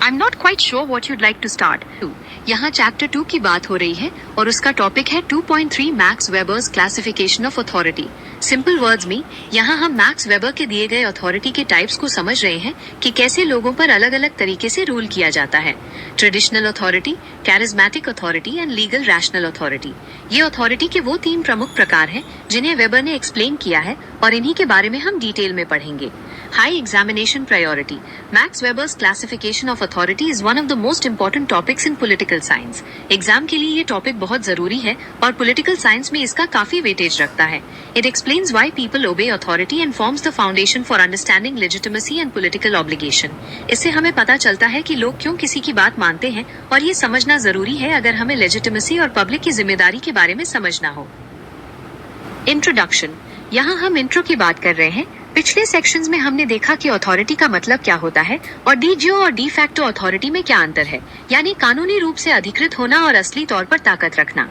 I'm not quite sure what you'd like to start. यहाँ chapter 2 की बात हो रही है और उसका टॉपिक है 2.3 max Weber's classification of authority. Simple words में यहाँ हम मैक्स वेबर के दिए गए अथॉरिटी के टाइप्स को समझ रहे हैं कि कैसे लोगों पर अलग अलग तरीके से रूल किया जाता है। Traditional authority, charismatic authority and legal rational authority. ये अथॉरिटी के वो 3 प्रमुख प्रकार हैं जिन्हें वेबर ने एक्सप्लेन किया है और इन्हीं के बारे में हम डिटेल में पढ़ेंगे। High examination priority. Max Weber's classification of authority is one of the most important topics in political science. Exam के लिए ये टॉपिक बहुत जरूरी है और पॉलिटिकल साइंस में इसका काफी वेटेज रखता है। It explains why people obey authority and forms the foundation for understanding legitimacy and political obligation. इससे हमें पता चलता है कि लोग क्यों किसी की बात मानते हैं और ये समझना जरूरी है अगर हमें लेजिटिमेसी और पब्लिक की जिम्मेदारी के बारे में समझना हो। इंट्रोडक्शन। यहाँ हम इंट्रो की बात कर रहे हैं। पिछले सेक्शंस में हमने देखा कि अथॉरिटी का मतलब क्या होता है और डी ज्यूर और डी फैक्टो अथॉरिटी में क्या अंतर है, यानी कानूनी रूप से अधिकृत होना और असली तौर पर ताकत रखना।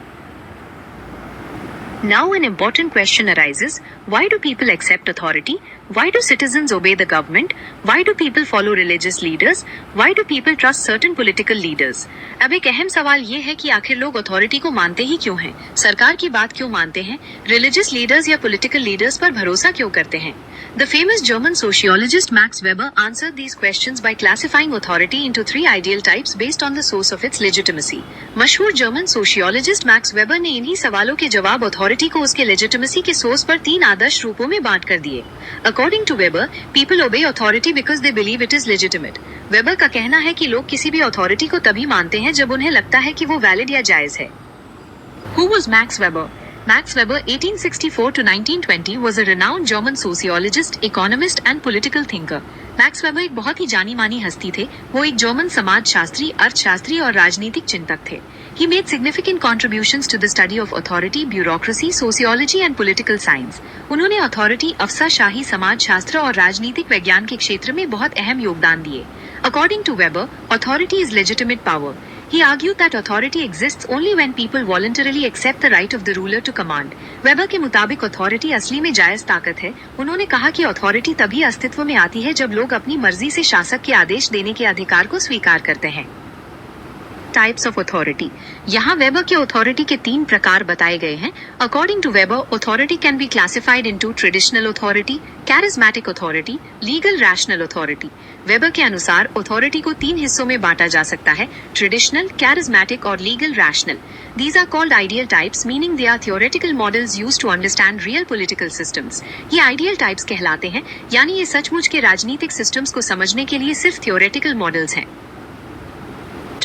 Now an important question arises, why do people accept authority? Why do citizens obey the government? Why do people follow religious leaders? Why do people trust certain political leaders? अब एक अहम सवाल ये है कि आखिर लोग अथॉरिटी को मानते ही क्यों हैं? सरकार की बात क्यों मानते हैं? रिलीजियस लीडर्स या पॉलिटिकल लीडर्स पर भरोसा क्यों करते हैं? The famous German sociologist Max Weber answered these questions by classifying authority into 3 ideal types based on the source of its legitimacy. मशहूर जर्मन सोशियोलॉजिस्ट मैक्स वेबर ने इन्हीं सवालों के जवाब अथॉरिटी को उसके लेजिटिमेसी के सोर्स पर 3 आदर्श रूपों में बांट कर दिए। According to Weber, people obey authority because they believe it is legitimate. Weber का कहना है कि लोग किसी भी अथॉरिटी को तभी मानते हैं जब उन्हें लगता है कि वो वैलिड या जायज है। Who was Max Weber? Max Weber, 1864 to 1920, was a renowned German sociologist, economist and political thinker. Max weber एक बहुत ही जानी मानी हस्ती थे। वो एक जर्मन समाजशास्त्री, अर्थशास्त्री और राजनीतिक चिंतक थे। He made significant contributions to the study of authority, bureaucracy, sociology and political science. उन्होंने अथॉरिटी, अफसरशाही, समाजशास्त्र और राजनीतिक विज्ञान के क्षेत्र में बहुत अहम योगदान दिए। According to Weber, authority is legitimate power. He argued that authority exists only when people voluntarily accept the right of the ruler to command. Weber के मुताबिक अथॉरिटी असली में जायज ताकत है। उन्होंने कहा कि अथॉरिटी तभी अस्तित्व में आती है जब लोग अपनी मर्जी से शासक के आदेश देने के अधिकार को स्वीकार करते हैं। Types of authority. यहाँ वेबर के अथॉरिटी के 3 प्रकार बताए गए हैं। According to Weber, authority can be classified into traditional authority, charismatic authority, legal rational authority. Weber के अनुसार अथॉरिटी को 3 हिस्सों में बांटा जा सकता है, ट्रेडिशनल, कैरिज्मेटिक और legal rational. These are called ideal types, meaning they are theoretical models used to understand real political systems. ये ideal types कहलाते हैं, यानी ये सचमुच के राजनीतिक सिस्टम्स को समझने के लिए सिर्फ theoretical models हैं।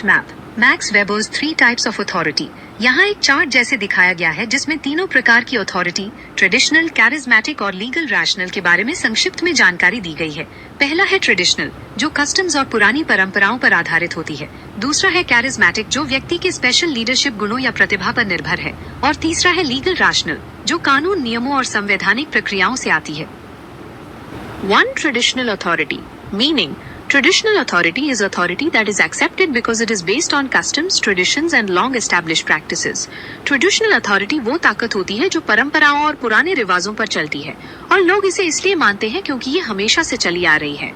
Map. Max Weber's 3 types of authority. यहाँ एक चार्ट जैसे दिखाया गया है जिसमें तीनों प्रकार की अथॉरिटी, ट्रेडिशनल, कैरिज्मेटिक और लीगल रैशनल के बारे में संक्षिप्त में जानकारी दी गई है। पहला है ट्रेडिशनल, जो कस्टम्स और पुरानी परंपराओं पर आधारित होती है। दूसरा है कैरिज्मेटिक, जो व्यक्ति के स्पेशल लीडरशिप गुणों या प्रतिभा पर निर्भर है। और तीसरा है लीगल रैशनल, जो कानून, नियमों और संवैधानिक प्रक्रियाओं से आती है। 1. Traditional authority. Meaning, traditional authority is authority that is accepted because it is based on customs, traditions and long established practices. Traditional authority वो ताकत होती है जो परंपराओं और पुराने रिवाजों पर चलती है और लोग इसे इसलिए मानते हैं क्योंकि ये हमेशा से चली आ रही है।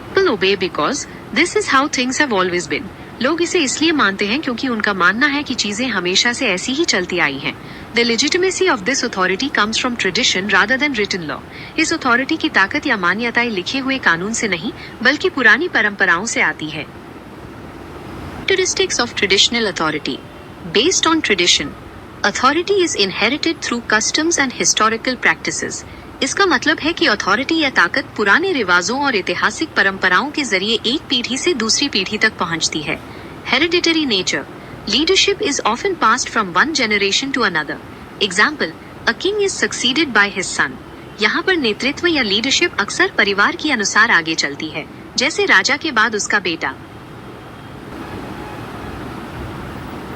People obey because this is how things have always been. लोग इसे इसलिए मानते हैं क्योंकि उनका मानना है कि चीजें हमेशा से ऐसी ही चलती आई हैं। The legitimacy of this authority comes from tradition rather than written law. इस अथॉरिटी की ताकत या मान्यताएं लिखे हुए कानून से नहीं, बल्कि पुरानी परंपराओं से आती है। Characteristics of traditional authority. Based on tradition, authority is inherited through customs and historical practices. इसका मतलब है कि अथॉरिटी या ताकत पुराने रिवाजों और ऐतिहासिक परंपराओं के जरिए एक पीढ़ी से दूसरी पीढ़ी तक पहुंचती है। Hereditary nature. Leadership is often passed from one generation to another. Example, a king is succeeded by his son. यहाँ पर नेतृत्व या लीडरशिप अक्सर परिवार के अनुसार आगे चलती है, जैसे राजा के बाद उसका बेटा।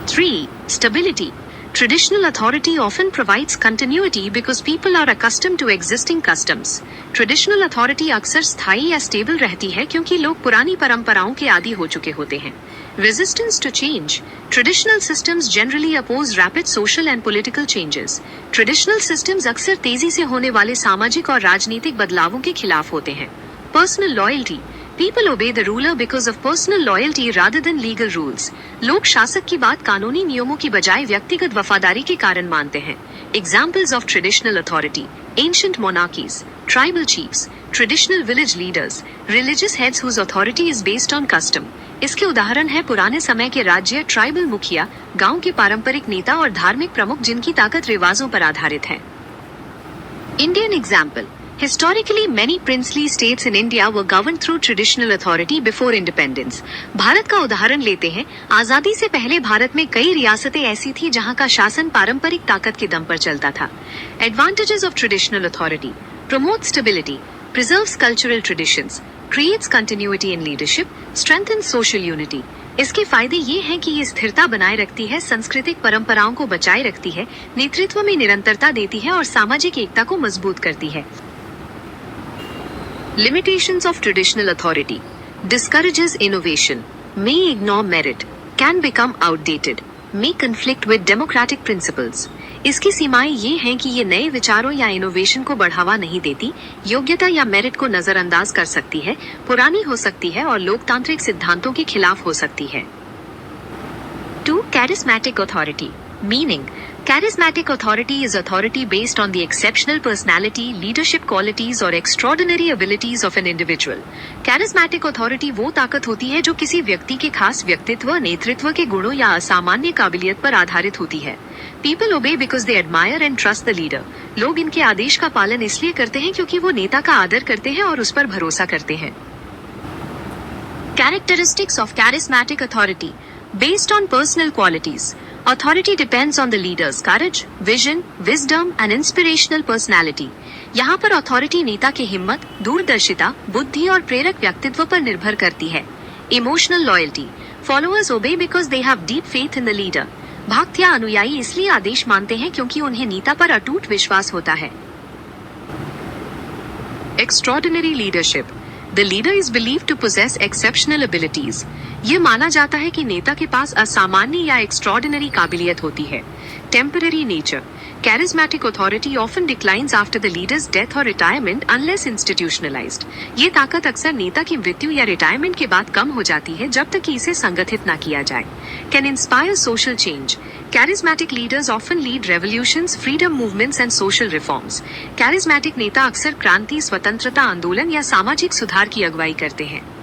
3. Stability. Traditional authority often provides continuity because people are accustomed to existing customs. Traditional authority अक्सर स्थायी या स्टेबल रहती है क्योंकि लोग पुरानी परंपराओं के आदी हो चुके होते हैं। Resistance to change. Traditional systems generally oppose rapid social and political changes. Traditional systems अक्सर तेजी से होने वाले सामाजिक और राजनीतिक बदलावों के खिलाफ होते हैं। Personal loyalty. People obey the ruler because of personal loyalty rather than legal rules. लोग शासक की बात कानूनी नियमों की बजाय व्यक्तिगत वफादारी के कारण मानते हैं. Examples of traditional authority: ancient monarchies, tribal chiefs, traditional village leaders, religious heads whose authority is based on custom. इसके उदाहरण है पुराने समय के राज्य, ट्राइबल मुखिया, गांव के पारंपरिक नेता और धार्मिक प्रमुख जिनकी ताकत रिवाजों पर आधारित है. Indian example: Historically, many princely states in India were governed through traditional authority before independence. Bharat का उदाहरण लेते हैं. आजादी से पहले भारत में कई रियासतें ऐसी थी जहां का शासन पारंपरिक ताकत के दम पर चलता था. Advantages of traditional authority: promotes stability, preserves cultural traditions, creates continuity in leadership, strengthens social unity. इसके फायदे ये हैं कि ये स्थिरता बनाए रखती है, सांस्कृतिक परंपराओं को बचाए रखती है, नेतृत्व में निरंतरता देती है और सामाजिक एकता को मजबूत करती है. Limitations of traditional authority: discourages innovation, may ignore merit, can become outdated, may conflict with democratic principles. इसकी सीमाएं ये हैं कि ये नए विचारों या इनोवेशन को बढ़ावा नहीं देती, योग्यता या मेरिट को नजरअंदाज कर सकती है, पुरानी हो सकती है और लोकतांत्रिक सिद्धांतों के खिलाफ हो सकती है. 2. Charismatic authority. Meaning: charismatic authority is authority based on the exceptional personality, leadership qualities or extraordinary abilities of an individual. Charismatic authority वो ताकत होती है जो किसी व्यक्ति के खास व्यक्तित्व, नेतृत्व के गुणों या असामान्य काबिलियत पर आधारित होती है. People obey because they admire and trust the leader. लोग इनके आदेश का पालन इसलिए करते हैं क्योंकि वो नेता का आदर करते हैं और उस पर भरोसा करते हैं. Characteristics of charismatic authority. Based on personal qualities. Authority depends on the leader's courage, vision, wisdom and inspirational personality. यहाँ पर अथॉरिटी नेता की हिम्मत, दूरदर्शिता, बुद्धि और प्रेरक व्यक्तित्व पर निर्भर करती है. Emotional loyalty. Followers obey because they have deep faith in the leader. भक्त या अनुयायी इसलिए आदेश मानते हैं क्योंकि उन्हें नेता पर अटूट विश्वास होता है. Extraordinary leadership. The leader is believed to possess exceptional abilities. ये माना जाता है कि नेता के पास असामान्य या एक्स्ट्रॉर्डिनरी काबिलियत होती है. Temporary nature. Charismatic authority often declines after the leader's death or retirement unless institutionalized. ये ताकत अक्सर नेता की मृत्यु या रिटायरमेंट के बाद कम हो जाती है जब तक कि इसे संगठित न किया जाए. Can inspire social change. Charismatic leaders often lead revolutions, freedom movements and social reforms. Charismatic नेता अक्सर क्रांति, स्वतंत्रता आंदोलन या सामाजिक सुधार की अगुवाई करते हैं.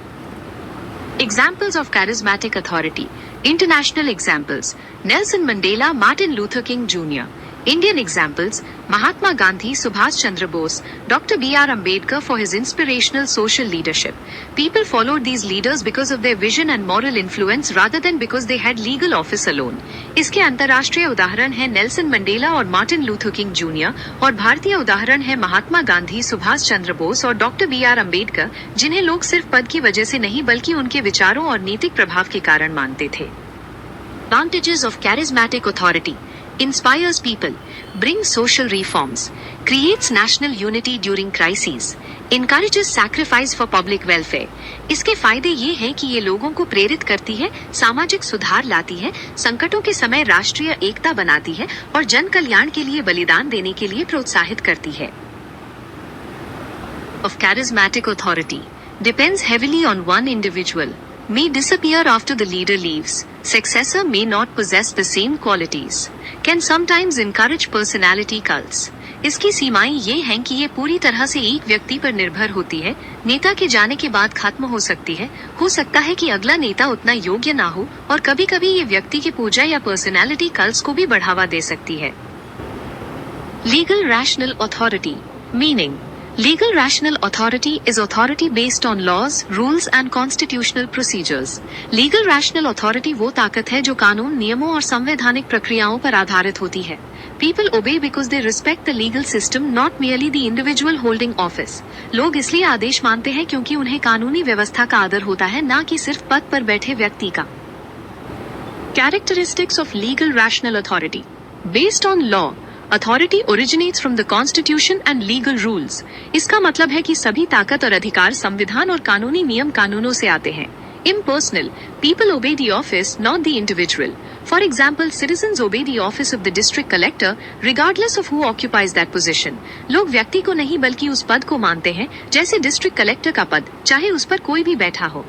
Examples of charismatic authority. International examples: Nelson Mandela, Martin Luther King Jr. Indian examples: Mahatma Gandhi, Subhash Chandra Bose, Dr. B.R. Ambedkar for his inspirational social leadership. People followed these leaders because of their vision and moral influence rather than because they had legal office alone. इसके अंतर्राष्ट्रीय उदाहरण है Nelson Mandela और Martin Luther king junior और भारतीय उदाहरण है महात्मा गांधी, सुभाष चंद्र बोस और डॉक्टर B.R. अम्बेडकर, जिन्हें लोग सिर्फ पद की वजह से नहीं बल्कि उनके विचारों और नैतिक प्रभाव के कारण मानते थे. Advantages of charismatic authority. Inspires people, brings social reforms, creates national unity during crises, encourages sacrifice for public welfare. इसके फायदे ये हैं कि ये लोगों को प्रेरित करती है, सामाजिक सुधार लाती है, संकटों के समय राष्ट्रीय एकता बनाती है और जन कल्याण के लिए बलिदान देने के लिए प्रोत्साहित करती है. Of charismatic authority. Depends heavily on one individual. May disappear after the leader leaves. Successor may not possess the same qualities. Can sometimes encourage personality cults. इसकी सीमाएं ये हैं कि ये पूरी तरह से एक व्यक्ति पर निर्भर होती है, नेता के जाने के बाद खत्म हो सकती है, हो सकता है कि अगला नेता उतना योग्य ना हो और कभी-कभी ये व्यक्ति की पूजा या पर्सनालिटी कल्ट्स को भी बढ़ावा दे सकती है. Legal rational authority. Meaning: Legal rational authority is authority based on laws, rules and constitutional procedures. Legal rational authority वो ताकत है जो कानून, नियमों और संवैधानिक प्रक्रियाओं पर आधारित होती है. People obey because they respect the legal system, not merely the individual holding office. लोग इसलिए आदेश मानते हैं क्योंकि उन्हें कानूनी व्यवस्था का आदर होता है, ना कि सिर्फ पद पर बैठे व्यक्ति का. Characteristics of legal rational authority. Based on law. Authority originates from the Constitution and legal rules. इसका मतलब है कि सभी ताकत और अधिकार संविधान और कानूनी नियम कानूनों से आते हैं. Impersonal. People obey the office, not the individual. For example, citizens obey the office of the district collector regardless of who occupies that position. लोग व्यक्ति को नहीं बल्कि उस पद को मानते हैं, जैसे डिस्ट्रिक्ट कलेक्टर का पद, चाहे उस पर कोई भी बैठा हो.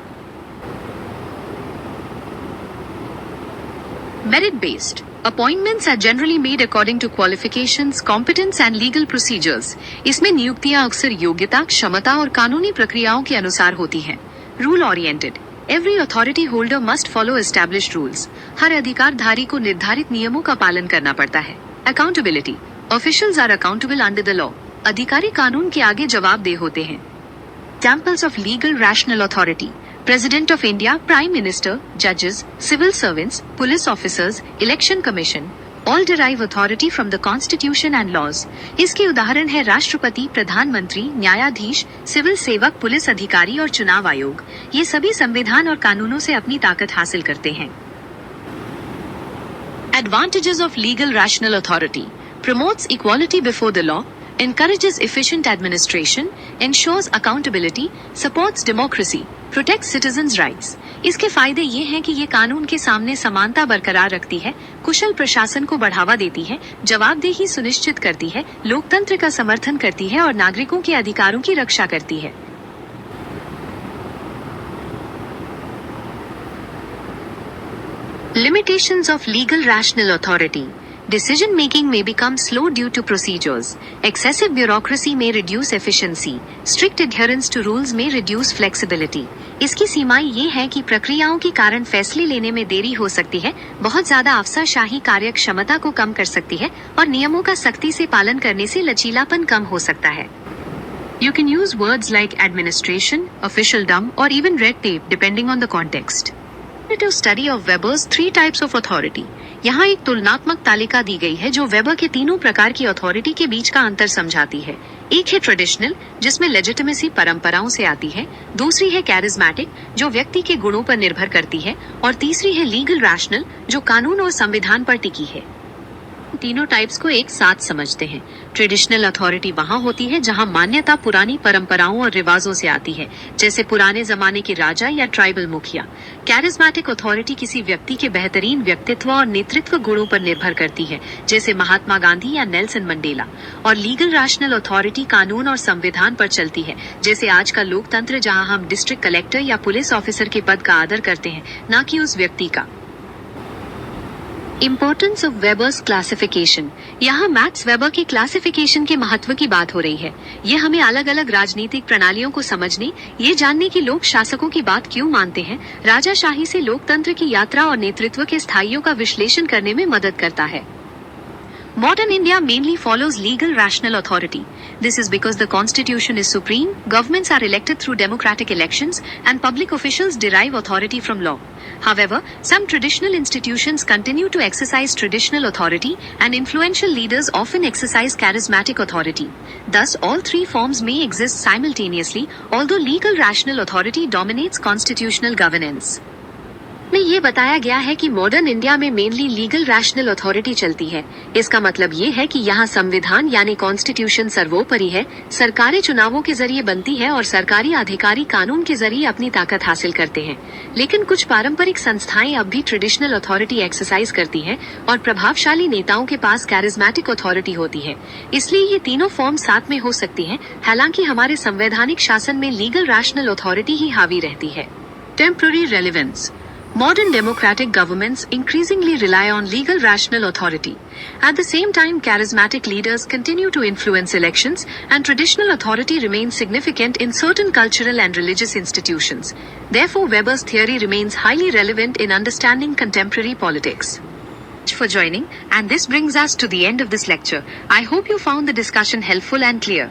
Merit based. Appointments are generally made according to qualifications, competence and legal procedures. इसमें नियुक्तियां अक्सर योग्यता, क्षमता और कानूनी प्रक्रियाओं के अनुसार होती हैं. Rule oriented. Every authority holder must follow established rules. हर अधिकारधारी को निर्धारित नियमों का पालन करना पड़ता है. Accountability. Officials are accountable under the law. अधिकारी कानून के आगे जवाबदेह होते हैं. Examples of legal rational authority. President of India, Prime Minister, judges, civil servants, police officers, election commission, all derive authority from the constitution and laws. इसके उदाहरण है राष्ट्रपति, प्रधानमंत्री, न्यायाधीश, सिविल सेवक, पुलिस अधिकारी और चुनाव आयोग. ये सभी संविधान और कानूनों से अपनी ताकत हासिल करते हैं. Advantages of legal rational authority. Promotes equality before the law, encourages efficient administration, ensures accountability, supports democracy, protects citizens' rights. इसके फायदे ये हैं कि ये कानून के सामने समानता बरकरार रखती है, कुशल प्रशासन को बढ़ावा देती है, जवाबदेही सुनिश्चित करती है, लोकतंत्र का समर्थन करती है और नागरिकों के अधिकारों की रक्षा करती है. Limitations of legal rational authority. Decision making may become slow due to procedures. Excessive bureaucracy may reduce efficiency. Strict adherence to rules may reduce flexibility. इसकी सीमाएं ये हैं कि प्रक्रियाओं के कारण फैसले लेने में देरी हो सकती है, बहुत ज्यादा अफसरशाही कार्य क्षमता को कम कर सकती है और नियमों का सख्ती से पालन करने से लचीलापन कम हो सकता है. You can use words like administration, officialdom or even red tape depending on the context. Comparative study of Weber's 3 types of authority. यहाँ एक तुलनात्मक तालिका दी गई है जो वेबर के तीनों प्रकार की अथॉरिटी के बीच का अंतर समझाती है. एक है ट्रेडिशनल, जिसमें लेजिटिमेसी परंपराओं से आती है. दूसरी है कैरिज्मेटिक, जो व्यक्ति के गुणों पर निर्भर करती है. और तीसरी है लीगल रैशनल, जो कानून और संविधान पर टिकी है. तीनों टाइप्स को एक साथ समझते हैं. ट्रेडिशनल अथॉरिटी वहाँ होती है जहाँ मान्यता पुरानी परंपराओं और रिवाजों से आती है, जैसे पुराने जमाने के राजा या ट्राइबल मुखिया. कैरिज्मेटिक अथॉरिटी किसी व्यक्ति के बेहतरीन व्यक्तित्व और नेतृत्व गुणों पर निर्भर करती है, जैसे महात्मा गांधी या नेल्सन मंडेला. और लीगल रैशनल अथॉरिटी कानून और संविधान पर चलती है, जैसे आज का लोकतंत्र जहाँ हम डिस्ट्रिक्ट कलेक्टर या पुलिस ऑफिसर के पद का आदर करते हैं, न कि उस व्यक्ति का. Importance of Weber's classification. यहाँ मैक्स वेबर की क्लासिफिकेशन के महत्व की बात हो रही है. ये हमें अलग अलग राजनीतिक प्रणालियों को समझने, ये जानने की लोग शासकों की बात क्यों मानते हैं, राजाशाही से लोकतंत्र की यात्रा और नेतृत्व के स्थायियों का विश्लेषण करने में मदद करता है. Modern India mainly follows legal rational authority. This is because the constitution is supreme, governments are elected through democratic elections, and public officials derive authority from law. However, some traditional institutions continue to exercise traditional authority, and influential leaders often exercise charismatic authority. Thus, all three forms may exist simultaneously, although legal rational authority dominates constitutional governance. में ये बताया गया है कि modern India में mainly legal rational authority चलती है. इसका मतलब ये है कि यहाँ संविधान यानी कॉन्स्टिट्यूशन सर्वोपरि है, सरकारें चुनावों के जरिए बनती है और सरकारी अधिकारी कानून के जरिए अपनी ताकत हासिल करते हैं. लेकिन कुछ पारंपरिक संस्थाएं अब भी ट्रेडिशनल अथॉरिटी एक्सरसाइज करती हैं और प्रभावशाली नेताओं के पास कैरिज्मेटिक अथॉरिटी होती है. इसलिए ये तीनों फॉर्म साथ में हो सकती हैं, हालांकि हमारे संवैधानिक शासन में लीगल रैशनल अथॉरिटी ही हावी रहती है. Temporary relevance. Modern democratic governments increasingly rely on legal rational authority. At the same time, charismatic leaders continue to influence elections, and traditional authority remains significant in certain cultural and religious institutions. Therefore, Weber's theory remains highly relevant in understanding contemporary politics. Thank you for joining, and this brings us to the end of this lecture. I hope you found the discussion helpful and clear.